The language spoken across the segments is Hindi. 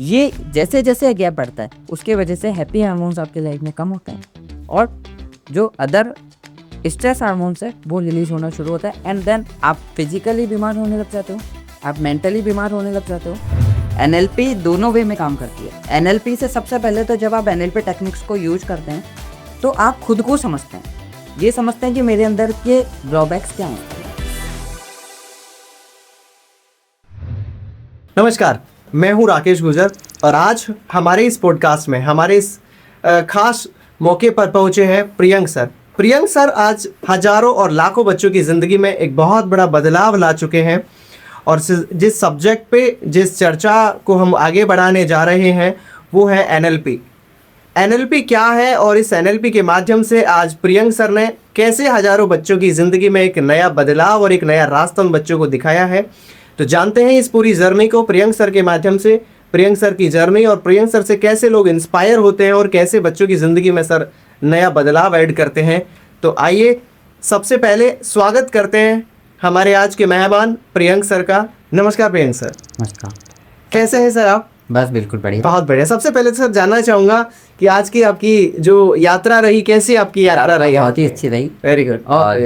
ये जैसे जैसे गैप बढ़ता है उसके वजह से हैप्पी हार्मोन्स आपके लाइफ में कम होते हैं और जो अदर स्ट्रेस हार्मोन्स है वो रिलीज होना शुरू होता है एंड देन आप फिजिकली बीमार होने लग जाते हो, आप मेंटली बीमार होने लग जाते हो। एनएलपी दोनों वे में काम करती है। एनएलपी से सबसे पहले तो जब आप एनएलपी टेक्निक्स को यूज करते हैं तो आप खुद को समझते हैं, ये समझते हैं कि मेरे अंदर के ड्रॉबैक्स क्या हैं। नमस्कार, मैं हूं राकेश गुजर और आज हमारे इस पॉडकास्ट में हमारे इस खास मौके पर पहुंचे हैं प्रियंक सर। प्रियंक सर आज हजारों और लाखों बच्चों की ज़िंदगी में एक बहुत बड़ा बदलाव ला चुके हैं और जिस सब्जेक्ट पे जिस चर्चा को हम आगे बढ़ाने जा रहे हैं वो है एनएलपी। एनएलपी क्या है और इस एनएलपी के माध्यम से आज प्रियंक सर ने कैसे हजारों बच्चों की ज़िंदगी में एक नया बदलाव और एक नया रास्ता उन बच्चों को दिखाया है, तो जानते हैं इस पूरी जर्नी को प्रियंक सर के माध्यम से, प्रियंक सर की जर्नी और प्रियंक सर से कैसे लोग इंस्पायर होते हैं और कैसे बच्चों की ज़िंदगी में सर नया बदलाव ऐड करते हैं। तो आइए सबसे पहले स्वागत करते हैं हमारे आज के मेहमान प्रियंक सर का। नमस्कार प्रियंक सर। नमस्कार, कैसे हैं सर आप? बस बिल्कुल बढ़िया, बहुत बढ़िया। सबसे पहले सर जानना चाहूँगा कि आज की आपकी जो यात्रा रही, कैसी आपकी यात्रा रही? बहुत ही अच्छी रही। Very good. और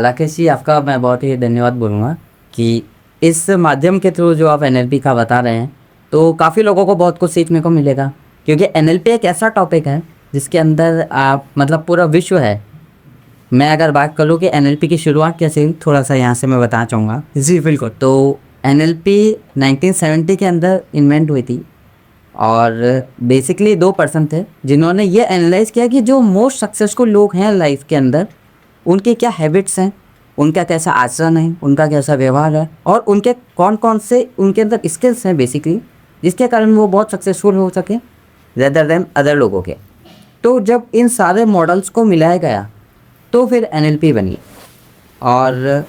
राकेश जी आपका मैं बहुत ही धन्यवाद बोलूँगा कि इस माध्यम के थ्रू जो आप एनएलपी का बता रहे हैं तो काफ़ी लोगों को बहुत कुछ सीखने को मिलेगा, क्योंकि एनएलपी एक ऐसा टॉपिक है जिसके अंदर आप मतलब पूरा विश्व है। मैं अगर बात करूँ कि एनएलपी की शुरुआत कैसे हुई, थोड़ा सा यहाँ से मैं बताना चाहूँगा। जी बिल्कुल। तो एनएलपी 1970 के अंदर इन्वेंट हुई थी और बेसिकली 2 पर्सन थे जिन्होंने ये एनालाइज किया कि जो मोस्ट सक्सेसफुल लोग हैं लाइफ के अंदर उनके क्या हैबिट्स हैं, उनका कैसा आचरण है, उनका कैसा व्यवहार है और उनके कौन कौन से उनके अंदर स्किल्स हैं बेसिकली जिसके कारण वो बहुत सक्सेसफुल हो सके रेदर देन अदर लोगों के। तो जब इन सारे मॉडल्स को मिलाया गया तो फिर एनएलपी बनी। और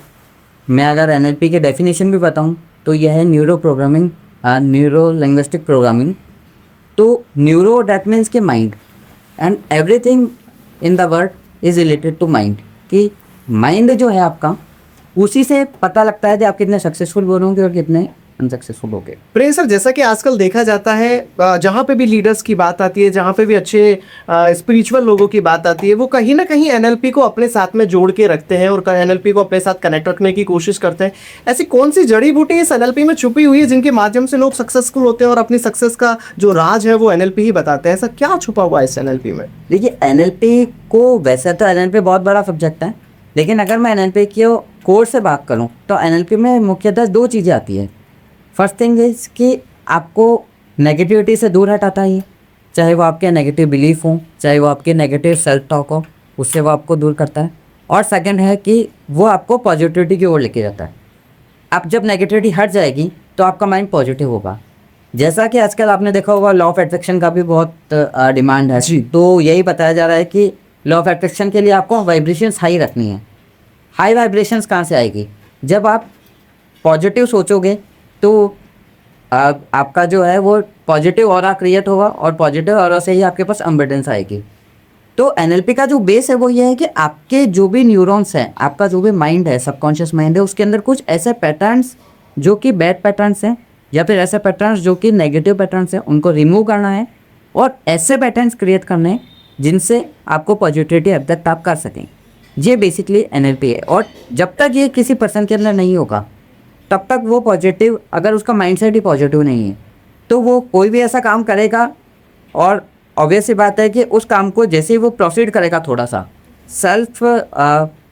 मैं अगर एनएलपी के डेफिनेशन भी बताऊं तो यह है neuro programming, neuro linguistic programming. तो न्यूरो डैट मीन्स के mind and everything in the world is related to mind, कि माइंड जो है आपका उसी से पता लगता है कि आप कितने सक्सेसफुल बनोगे और कितने अनसक्सेसफुल होगे। प्रियंक सर, जैसा कि आजकल देखा जाता है जहाँ पे भी लीडर्स की बात आती है, जहाँ पे भी अच्छे स्पिरिचुअल लोगों की बात आती है, वो कहीं ना कहीं एनएलपी को अपने साथ में जोड़ के रखते हैं और एनएलपी को अपने साथ कनेक्ट रखने की कोशिश करते हैं। ऐसी कौन सी जड़ी बूटी इस एनएलपी में छुपी हुई है जिनके माध्यम से लोग सक्सेसफुल होते हैं और अपनी सक्सेस का जो राज है वो एनएलपी ही बताते हैं? ऐसा क्या छुपा हुआ है इस एनएलपी में? देखिए, एनएलपी को वैसे तो एनएलपी बहुत बड़ा सब्जेक्ट है, लेकिन अगर मैं एनएलपी की कोर्स से बात करूं तो एनएलपी में मुख्यतः 2 चीज़ें आती है। फर्स्ट थिंग इज़ कि आपको नेगेटिविटी से दूर हटाता है, चाहे वो आपके नेगेटिव बिलीफ हो, चाहे वो आपके नेगेटिव सेल्फ टॉक हो, उससे वो आपको दूर करता है। और सेकंड है कि वो आपको पॉजिटिविटी की ओर लेके जाता है। अब जब नेगेटिविटी हट जाएगी तो आपका माइंड पॉजिटिव होगा। जैसा कि आजकल आपने देखा होगा लॉ ऑफ अट्रैक्शन का भी बहुत डिमांड है, तो यही बताया जा रहा है कि लॉ ऑफ अट्रैक्शन के लिए आपको वाइब्रेशंस हाई रखनी है। हाई वाइब्रेशंस कहाँ से आएगी? जब आप पॉजिटिव सोचोगे तो आपका जो है वो पॉजिटिव ऑरा क्रिएट होगा और पॉजिटिव ऑरा से ही आपके पास अबंडेंस आएगी। तो एनएलपी का जो बेस है वो ये है कि आपके जो भी न्यूरॉन्स हैं, आपका जो भी माइंड है, सबकॉन्शियस माइंड है, उसके अंदर कुछ ऐसे पैटर्न्स जो कि बैड पैटर्न्स हैं या फिर ऐसे पैटर्न्स जो कि नेगेटिव पैटर्न्स हैं, उनको रिमूव करना है और ऐसे पैटर्न्स क्रिएट करने हैं जिनसे आपको पॉजिटिविटी अफेक्ट आप कर सकें। ये बेसिकली एनएलपी है। और जब तक ये किसी पर्सन के अंदर नहीं होगा तब तक वो पॉजिटिव, अगर उसका माइंडसेट ही पॉजिटिव नहीं है तो वो कोई भी ऐसा काम करेगा और ऑब्वियस सी बात है कि उस काम को जैसे ही वो प्रोसीड करेगा थोड़ा सा सेल्फ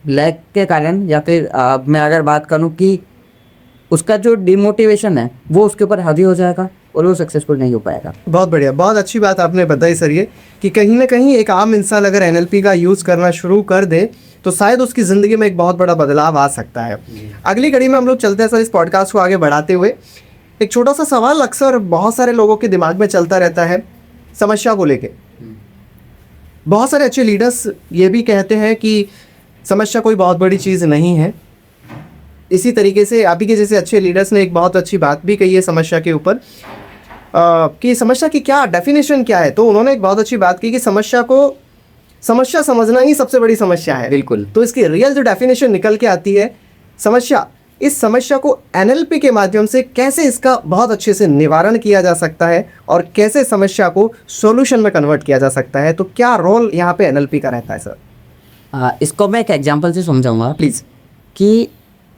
लैक के कारण या फिर मैं अगर बात करूं कि उसका जो डिमोटिवेशन है वो उसके ऊपर हावी हो जाएगा और वो सक्सेसफुल नहीं हो पाएगा। बहुत बढ़िया, बहुत अच्छी बात आपने बताई सर, ये कि कहीं ना कहीं एक आम इंसान अगर एनएलपी का यूज़ करना शुरू कर दे तो शायद उसकी ज़िंदगी में एक बहुत बड़ा बदलाव आ सकता है। अगली कड़ी में हम लोग चलते हैं सर, इस पॉडकास्ट को आगे बढ़ाते हुए एक छोटा सा सवाल अक्सर बहुत सारे लोगों के दिमाग में चलता रहता है समस्या को लेके। बहुत सारे अच्छे लीडर्स ये भी कहते हैं कि समस्या कोई बहुत बड़ी चीज़ नहीं है। इसी तरीके से आप ही के जैसे अच्छे लीडर्स ने एक बहुत अच्छी बात भी कही है समस्या के ऊपर कि समस्या की क्या डेफिनेशन क्या है। तो उन्होंने एक बहुत अच्छी बात की कि समस्या समझना ही सबसे बड़ी समस्या है। बिल्कुल। तो इसकी रियल जो डेफिनेशन निकल के आती है, समस्या इस समस्या को एनएलपी के माध्यम से कैसे इसका बहुत अच्छे से निवारण किया जा सकता है और कैसे समस्या को सॉल्यूशन में कन्वर्ट किया जा सकता है, तो क्या रोल यहाँ पे एनएलपी का रहता है सर? इसको मैं एक एग्जांपल से समझाऊंगा प्लीज़। कि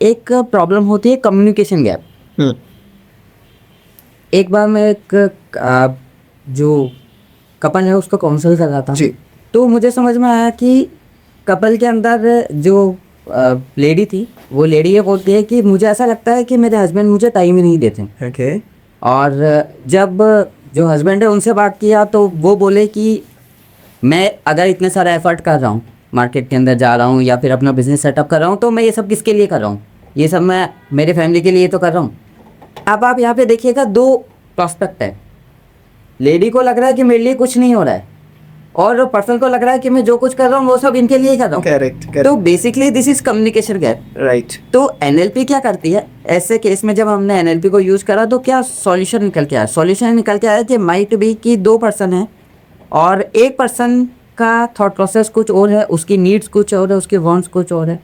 एक प्रॉब्लम होती है कम्युनिकेशन गैप। एक बार मैं एक जो कपल है उसको काउंसिल कर रहा था जी। तो मुझे समझ में आया कि कपल के अंदर जो लेडी थी, वो लेडी ये बोलती है कि मुझे ऐसा लगता है कि मेरे हस्बैंड मुझे टाइम ही नहीं देते। ओके। और जब जो हस्बैंड है उनसे बात किया तो वो बोले कि मैं अगर इतने सारा एफर्ट कर रहा हूँ, मार्केट के अंदर जा रहा हूँ या फिर अपना बिजनेस सेटअप कर रहा हूँ, तो मैं ये सब किसके लिए कर रहा हूँ? ये सब मैं मेरे फैमिली के लिए तो कर रहा हूँ। अब आप यहाँ पे देखिएगा, दो प्रॉस्पेक्ट है। लेडी को लग रहा है कि मेरे लिए कुछ नहीं हो रहा है और पर्सन को लग रहा है कि मैं जो कुछ कर रहा हूँ वो सब इनके लिए ही कर रहा हूँ। करेक्ट। तो basically this is communication gap, right. तो एनएलपी क्या करती है ऐसे केस में? जब हमने एनएलपी को यूज़ करा तो क्या सॉल्यूशन निकल के आया? सॉल्यूशन निकल के आया कि माइट बी कि दो पर्सन हैं और एक पर्सन का थॉट प्रोसेस कुछ और है, उसकी नीड्स कुछ और है, उसके वांट्स कुछ और है।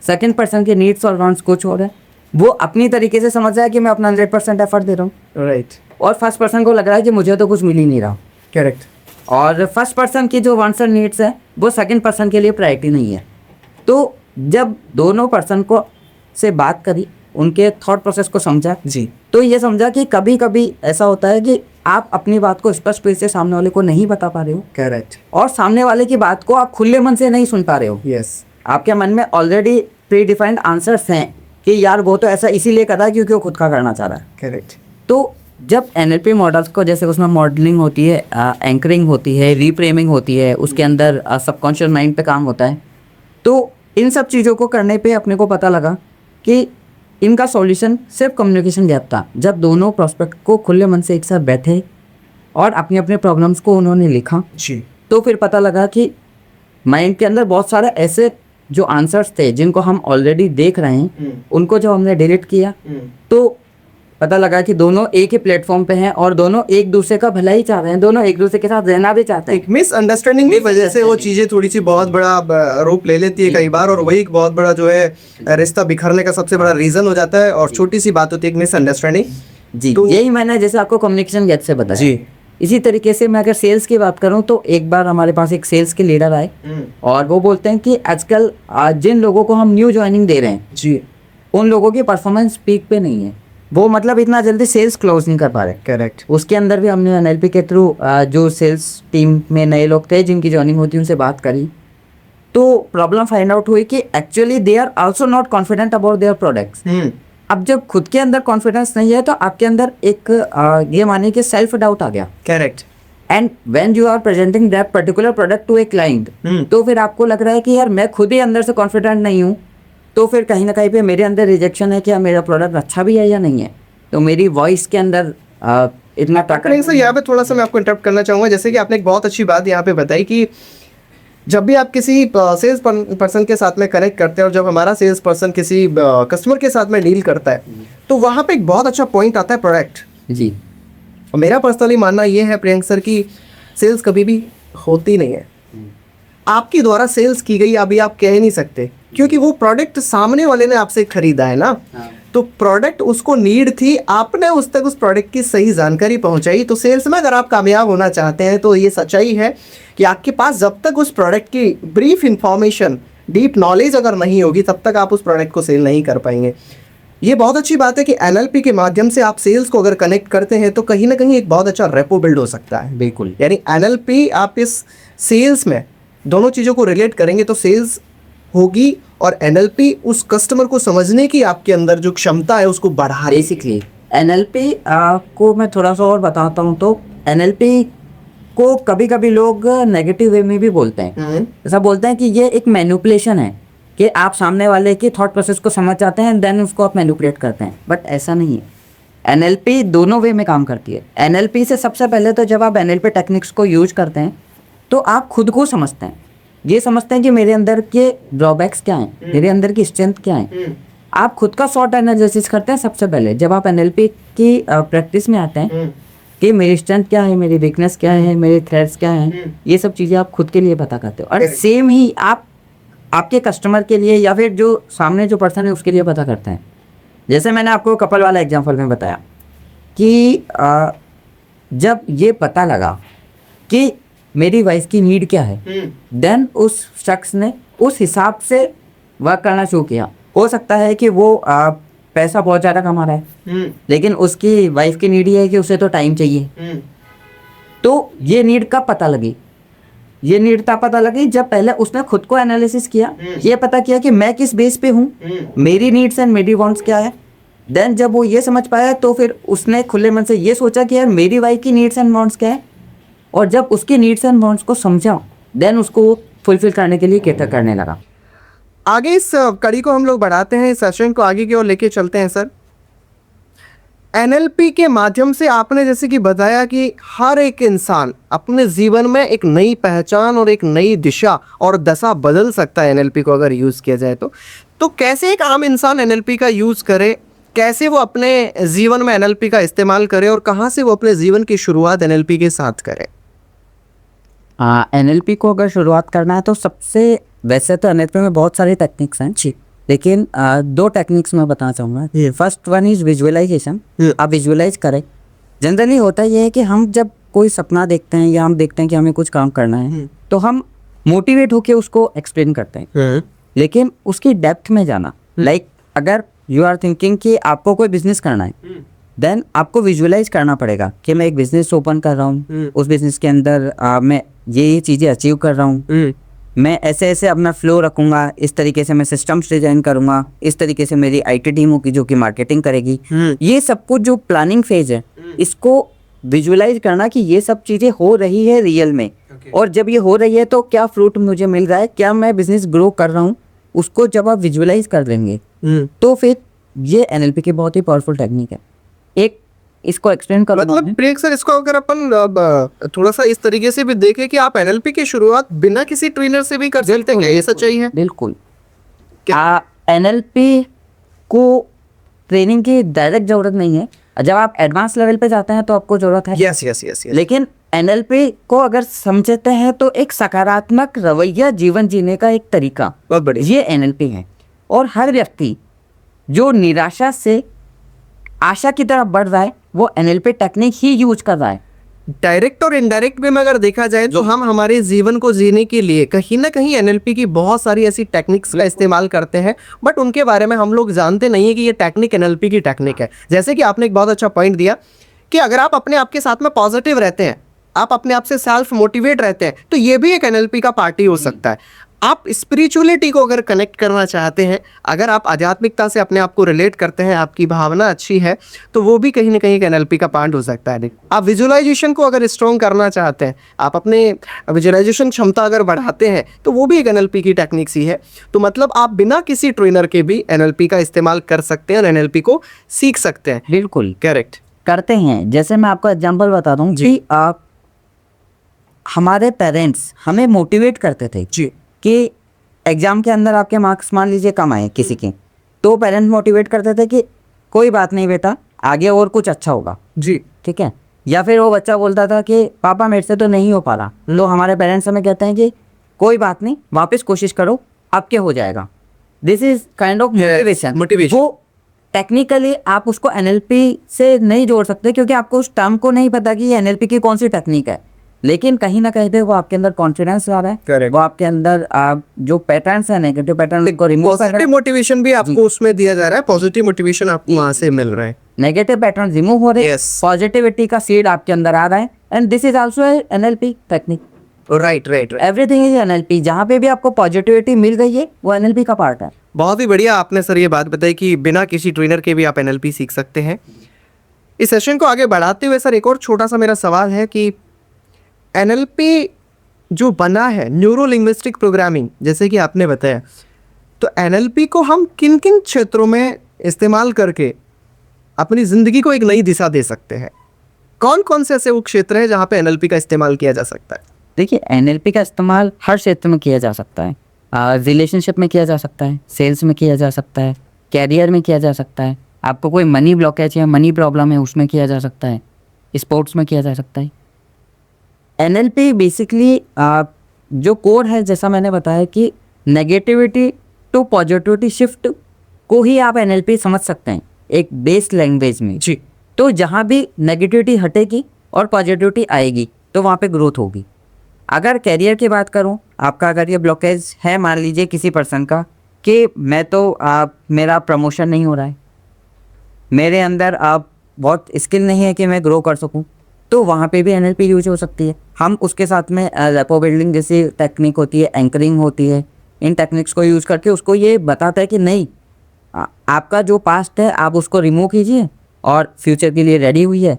सेकंड पर्सन के नीड्स और वांट्स कुछ और है। वो अपनी तरीके से समझ रहा है कि मैं अपना 100% एफर्ट दे रहा हूँ, राइट। और फर्स्ट पर्सन को लग रहा है कि मुझे तो कुछ मिल ही नहीं रहा। करेक्ट। और फर्स्ट पर्सन की जो वांट्स और नीड्स है वो सेकंड पर्सन के लिए प्रायोरिटी नहीं है। तो जब दोनों पर्सन को से बात करी, उनके थॉट प्रोसेस को समझा जी। तो ये समझा कि कभी कभी ऐसा होता है कि आप अपनी बात को स्पष्ट रूप से सामने वाले को नहीं बता पा रहे हो, करेक्ट। और सामने वाले की बात को आप खुले मन से नहीं सुन पा रहे हो। यस। आपके मन में ऑलरेडी प्री डिफाइंड आंसर्स हैं कि यार वो तो ऐसा इसीलिए कर रहा है क्योंकि वो खुद का करना चाह रहा है। करेक्ट। तो जब एनएलपी मॉडल्स को, जैसे उसमें मॉडलिंग होती है, एंकरिंग होती है, रीफ्रेमिंग होती है, उसके अंदर सबकॉन्शियस माइंड पे काम होता है, तो इन सब चीज़ों को करने पे अपने को पता लगा कि इनका सॉल्यूशन सिर्फ कम्युनिकेशन गैप था। जब दोनों प्रोस्पेक्ट को खुले मन से एक साथ बैठे और अपने अपने प्रॉब्लम्स को उन्होंने लिखा, जी। तो फिर पता लगा कि माइंड के अंदर बहुत सारे ऐसे जो आंसर्स थे जिनको हम ऑलरेडी देख रहे हैं, उनको जब हमने डिलीट किया तो पता लगा कि दोनों एक ही प्लेटफॉर्म पे हैं और दोनों एक दूसरे का भला ही चाह रहे हैं, दोनों एक दूसरे के साथ रहना भी चाहते हैं। एक मिसअंडरस्टैंडिंग की वजह से वो चीज़ें थोड़ी सी बहुत बड़ा रूप ले लेती है कई बार, और वही एक बहुत बड़ा जो है रिश्ता बिखरने का सबसे बड़ा रीज़न हो जाता है, और छोटी सी बात होती है एक मिसअंडरस्टैंडिंग। जी, तो यही मैंने जैसे आपको कम्युनिकेशन गैप से बताया। जी। इसी तरीके से मैं अगर सेल्स की बात करूं तो एक बार हमारे पास एक सेल्स के लीडर आए और वो बोलते हैं कि आजकल जिन लोगों को हम न्यू ज्वाइनिंग दे रहे हैं जी, उन लोगों की परफॉर्मेंस पीक पे नहीं है, वो मतलब इतना जल्दी सेल्स क्लोज नहीं कर पा रहे। करेक्ट। उसके अंदर भी हमने एनएलपी के थ्रू जो सेल्स टीम में नए लोग थे जिनकी ज्वाइनिंग होती उनसे बात करी, तो प्रॉब्लम फाइंड आउट हुई कि actually they are also not confident about their products. अब जब खुद के अंदर कॉन्फिडेंस नहीं है तो आपके अंदर एक ये मानिए कि सेल्फ डाउट आ गया। Correct. And when you are presenting that particular product to a client, तो फिर आपको लग रहा है कि यार मैं खुद ही अंदर से कॉन्फिडेंट नहीं हूँ, तो फिर कहीं ना कहीं पे मेरे अंदर रिजेक्शन है कि मेरा प्रोडक्ट अच्छा भी है या नहीं है, तो मेरी वॉइस के अंदर इतना ताकत। सर यहाँ पे थोड़ा सा मैं आपको इंटरप्ट करना चाहूँगा, जैसे कि आपने एक बहुत अच्छी बात यहाँ पे बताई कि जब भी आप किसी सेल्स पर्सन के साथ में कनेक्ट करते हैं और जब हमारा सेल्स पर्सन किसी कस्टमर के साथ में डील करता है, तो वहाँ पे एक बहुत अच्छा पॉइंट आता है प्रोडक्ट। जी। और मेरा पर्सनली मानना ये है प्रियंक सर कि सेल्स कभी भी होती नहीं है, आपके द्वारा सेल्स की गई अभी आप कह नहीं सकते, क्योंकि वो प्रोडक्ट सामने वाले ने आपसे खरीदा है ना। तो प्रोडक्ट उसको नीड थी, आपने उस तक उस प्रोडक्ट की सही जानकारी पहुंचाई। तो सेल्स में अगर आप कामयाब होना चाहते हैं तो ये सच्चाई है कि आपके पास जब तक उस प्रोडक्ट की ब्रीफ इंफॉर्मेशन, डीप नॉलेज अगर नहीं होगी, तब तक आप उस प्रोडक्ट को सेल नहीं कर पाएंगे। ये बहुत अच्छी बात है कि एनएलपी के माध्यम से आप सेल्स को अगर कनेक्ट करते हैं तो कहीं ना कहीं एक बहुत अच्छा रेपो बिल्ड हो सकता है। बिल्कुल, यानी एनएलपी आप इस सेल्स में दोनों चीज़ों को रिलेट करेंगे तो सेल्स होगी, और एनएलपी उस कस्टमर को समझने की आपके अंदर जो क्षमता है उसको बढ़ा। बेसिकली एनएलपी को मैं थोड़ा सा और बताता हूँ तो एनएलपी को कभी कभी लोग नेगेटिव वे में भी बोलते हैं। ऐसा बोलते हैं कि ये एक मैनिपुलेशन है कि आप सामने वाले की थॉट प्रोसेस को समझ जाते हैं देन उसको आप मैनिपुलेट करते हैं, बट ऐसा नहीं है। एनएलपी दोनों वे में काम करती है। एनएलपी से सबसे पहले तो जब आप एनएलपी टेक्निक्स को यूज करते हैं तो आप खुद को समझते हैं, ये समझते हैं कि मेरे अंदर के ड्रॉबैक्स क्या हैं, मेरे अंदर की स्ट्रेंथ क्या है। आप खुद का शॉर्ट एनालिसिस करते हैं सबसे पहले जब आप एनएलपी की प्रैक्टिस में आते हैं कि मेरी स्ट्रेंथ क्या है, मेरी वीकनेस क्या है, मेरे थ्रेट्स क्या हैं, ये सब चीज़ें आप खुद के लिए पता करते हो। और सेम ही आप आपके कस्टमर के लिए या फिर जो सामने जो पर्सन है उसके लिए पता करते हैं जैसे मैंने आपको कपल वाला एग्जांपल में बताया कि जब ये पता लगा कि मेरी वाइफ की नीड क्या है, देन उस शख्स ने उस हिसाब से वर्क करना शुरू किया। हो सकता है कि वो पैसा बहुत ज़्यादा कमा रहा है, लेकिन उसकी वाइफ की नीड ये है कि उसे तो टाइम चाहिए। तो ये नीड कब पता लगी? ये नीड तब पता लगी जब पहले उसने खुद को एनालिसिस किया, ये पता किया कि मैं किस बेस पे हूँ, मेरी नीड्स एंड मेरी वांट्स क्या है। देन जब वो ये समझ पाया तो फिर उसने खुले मन से ये सोचा कि यार मेरी वाइफ की नीड्स एंड वांट्स क्या है, और जब उसकी नीड्स एंड वांट्स को समझा देन उसको वो फुलफिल करने के लिए कैटर करने लगा। आगे इस कड़ी को हम लोग बढ़ाते हैं, इस सेशन को आगे की ओर लेके चलते हैं सर। एनएलपी के माध्यम से आपने जैसे कि बताया कि हर एक इंसान अपने जीवन में एक नई पहचान और एक नई दिशा और दशा बदल सकता है एनएलपी को अगर यूज़ किया जाए तो कैसे एक आम इंसान एनएलपी का यूज़ करे, कैसे वो अपने जीवन में एनएलपी का इस्तेमाल करे और कहाँ से वो अपने जीवन की शुरुआत एनएलपी के साथ करे? एनएलपी को अगर शुरुआत करना है तो सबसे, वैसे तो एनएलपी में बहुत सारी टेक्निक्स हैं जी, लेकिन दो टेक्निक्स मैं बताना चाहूँगा। First one is visualisation. आप विजुअलाइज करें। जनरली होता ये है कि हम जब कोई सपना देखते हैं या हम देखते हैं कि हमें कुछ काम करना है तो हम मोटिवेट होकर उसको एक्सप्लेन करते हैं, लेकिन उसकी डेप्थ में जाना, लाइक अगर यू आर थिंकिंग कि आपको कोई बिजनेस करना है, देन आपको विजुअलाइज करना पड़ेगा कि मैं एक बिजनेस ओपन कर रहा हूँ, उस बिजनेस के अंदर मैं ये चीज़ें अचीव कर रहा हूँ, मैं ऐसे ऐसे अपना फ्लो रखूंगा, इस तरीके से मैं सिस्टम्स डिजाइन करूंगा, इस तरीके से मेरी आईटी टीम होगी जो कि मार्केटिंग करेगी। ये सब कुछ जो प्लानिंग फेज है, इसको विजुअलाइज करना कि ये सब चीज़ें हो रही है रियल में, और जब ये हो रही है तो क्या फ्रूट मुझे मिल रहा है, क्या मैं बिजनेस ग्रो कर रहा हूँ, उसको जब आप विजुअलाइज कर देंगे तो फिर ये एनएलपी की बहुत ही पावरफुल टेक्निक है। एक इसको एक्सप्लेन करो। मतलब प्रियंक सर, इसको अगर अपन थोड़ा सा इस तरीके से भी देखें कि आप एनएलपी की शुरुआत बिना किसी ट्रेनर से भी कर सकते हैं, ये सच्चाई है? बिल्कुल। एनएलपी को ट्रेनिंग की डायरेक्ट जरूरत नहीं है। जब आप एडवांस लेवल पे जाते हैं तो आपको जरूरत है। Yes yes yes. लेकिन एनएलपी को अगर समझते हैं तो एक सकारात्मक रवैया जीवन जीने का एक तरीका, बहुत बढ़िया, ये एनएलपी है। और हर व्यक्ति जो निराशा से आशा की तरफ बढ़ रहा है वो एनएलपी टेक्निक ही यूज कर रहा है। डायरेक्ट और इनडायरेक्ट वे में अगर देखा जाए तो हम हमारे जीवन को जीने के लिए कहीं ना कहीं एनएलपी की बहुत सारी ऐसी टेक्निक्स का इस्तेमाल करते हैं, बट उनके बारे में हम लोग जानते नहीं है कि ये टेक्निक एनएलपी की टेक्निक है। जैसे कि आपने एक बहुत अच्छा पॉइंट दिया कि अगर आप अपने आप के साथ में पॉजिटिव रहते हैं, आप अपने आप से सेल्फ मोटिवेट रहते हैं, तो ये भी एक एनएलपी का पार्ट ही हो सकता है। आप स्पिरिचुअलिटी को अगर कनेक्ट करना चाहते हैं, अगर आप आध्यात्मिकता से अपने आप को रिलेट करते हैं, आपकी भावना अच्छी है, तो वो भी कहीं ना कहीं एक एनएलपी का पार्ट हो सकता है। आप विजुअलाइजेशन को अगर स्ट्रॉन्ग करना चाहते हैं, आप अपने विजुअलाइजेशन क्षमता अगर बढ़ाते हैं, तो वो भी एक एनएलपी की टेक्निक्स ही है। तो मतलब आप बिना किसी ट्रेनर के भी एनएलपी का इस्तेमाल कर सकते हैं और एनएलपी को सीख सकते हैं। बिल्कुल करेक्ट, करते हैं। जैसे मैं आपको एग्जांपल बता दूं कि आप, हमारे पेरेंट्स हमें मोटिवेट करते थे जी कि एग्जाम के अंदर आपके मार्क्स मान लीजिए कम आए किसी के, तो पेरेंट्स मोटिवेट करते थे कि कोई बात नहीं बेटा, आगे और कुछ अच्छा होगा। जी, ठीक है। या फिर वो बच्चा बोलता था कि पापा मेरे से तो नहीं हो पा रहा, तो हमारे पेरेंट्स हमें कहते हैं कि कोई बात नहीं, वापस कोशिश करो, आपके हो जाएगा। This is kind of motivation. वो टेक्निकली आप उसको एनएलपी से नहीं जोड़ सकते क्योंकि आपको उस टर्म को नहीं पता कि ये एनएलपी की कौन सी टेक्निक है, लेकिन कहीं ना कहीं पे वो आपके अंदर कॉन्फिडेंस आ रहा है। Correct. वो आपके अंदर जो पैटर्न्स है, नेगेटिव पैटर्न को रिमूव कर रहा पॉजिटिव है। मोटिवेशन भी आपको उसमें दिया जा रहा है, पॉजिटिव मोटिवेशन आपको वहां से मिल रहा है, नेगेटिव पैटर्न रिमूव हो रहे हैं, Yes. पॉजिटिविटी का सीड आपके अंदर आ रहा है, and this is also NLP technique. Right right. Everything is NLP. जहाँ पे भी आपको पॉजिटिविटी मिल गई है वो एनएलपी का पार्ट है। बहुत ही बढ़िया आपने सर ये बात बताई कि बिना किसी ट्रेनर के भी आप एनएलपी सीख सकते हैं। इस सेशन को आगे बढ़ाते हुए सर एक और छोटा सा मेरा सवाल है कि एनएलपी जो बना है, न्यूरो लिंग्विस्टिक प्रोग्रामिंग, जैसे कि आपने बताया, तो एनएलपी को हम किन किन क्षेत्रों में इस्तेमाल करके अपनी ज़िंदगी को एक नई दिशा दे सकते हैं? कौन कौन से ऐसे वो क्षेत्र हैं जहाँ पे एनएलपी का इस्तेमाल किया जा सकता है? देखिए, एनएलपी का इस्तेमाल हर क्षेत्र में किया जा सकता है। रिलेशनशिप में किया जा सकता है, सेल्स में किया जा सकता है, कैरियर में किया जा सकता है, आपको कोई मनी ब्लॉकेज या मनी प्रॉब्लम है उसमें किया जा सकता है, स्पोर्ट्स में किया जा सकता है। एनएलपी बेसिकली जो कोड है, जैसा मैंने बताया कि नेगेटिविटी टू पॉजिटिविटी शिफ्ट को ही आप एनएलपी समझ सकते हैं। एक बेस लैंग्वेज में, जी तो जहाँ भी नेगेटिविटी हटेगी और पॉजिटिविटी आएगी तो वहाँ पे ग्रोथ होगी। अगर कैरियर की बात करूँ, आपका अगर ये ब्लॉकेज है, मान लीजिए किसी पर्सन का कि मैं तो मेरा प्रमोशन नहीं हो रहा है, मेरे अंदर बहुत स्किल नहीं है कि मैं ग्रो कर सकूं, तो वहाँ पे भी एनएलपी यूज हो सकती है। हम उसके साथ में रेपो बिल्डिंग जैसी टेक्निक होती है, एंकरिंग होती है, इन टेक्निक्स को यूज़ करके उसको ये बताता है कि नहीं, आपका जो पास्ट है आप उसको रिमूव कीजिए और फ्यूचर के लिए रेडी हुई है।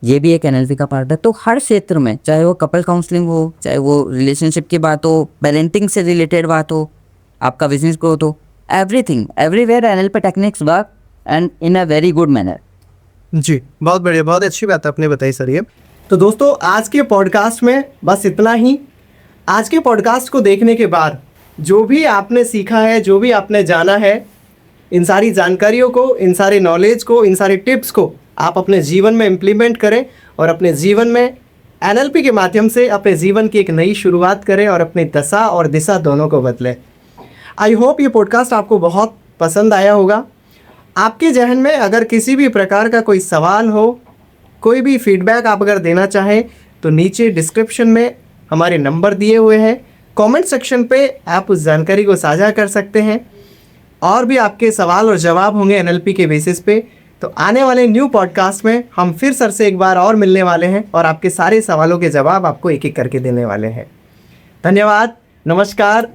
ये भी एक एनएलपी का पार्ट है। तो हर क्षेत्र में, चाहे वो कपल काउंसलिंग हो, चाहे वो रिलेशनशिप की बात हो, पेरेंटिंग से रिलेटेड बात हो, आपका बिजनेस ग्रोथ हो, everything everywhere NLP techniques work and in a very good manner. जी, बहुत बढ़िया, बहुत अच्छी बात आपने बताई सर ये। तो दोस्तों आज के पॉडकास्ट में बस इतना ही। आज के पॉडकास्ट को देखने के बाद जो भी आपने सीखा है, जो भी आपने जाना है, इन सारी जानकारियों को, इन सारे नॉलेज को, इन सारे टिप्स को आप अपने जीवन में इम्प्लीमेंट करें और अपने जीवन में एनएलपी के माध्यम से अपने जीवन की एक नई शुरुआत करें और अपनी दशा और दिशा दोनों को बदलें। आई होप ये पॉडकास्ट आपको बहुत पसंद आया होगा। आपके जहन में अगर किसी भी प्रकार का कोई सवाल हो, कोई भी फीडबैक आप अगर देना चाहें तो नीचे डिस्क्रिप्शन में हमारे नंबर दिए हुए हैं, कमेंट सेक्शन पे आप उस जानकारी को साझा कर सकते हैं। और भी आपके सवाल और जवाब होंगे एनएलपी के बेसिस पे। तो आने वाले न्यू पॉडकास्ट में हम फिर सर से एक बार और मिलने वाले हैं और आपके सारे सवालों के जवाब आपको एक एक करके देने वाले हैं। धन्यवाद, नमस्कार।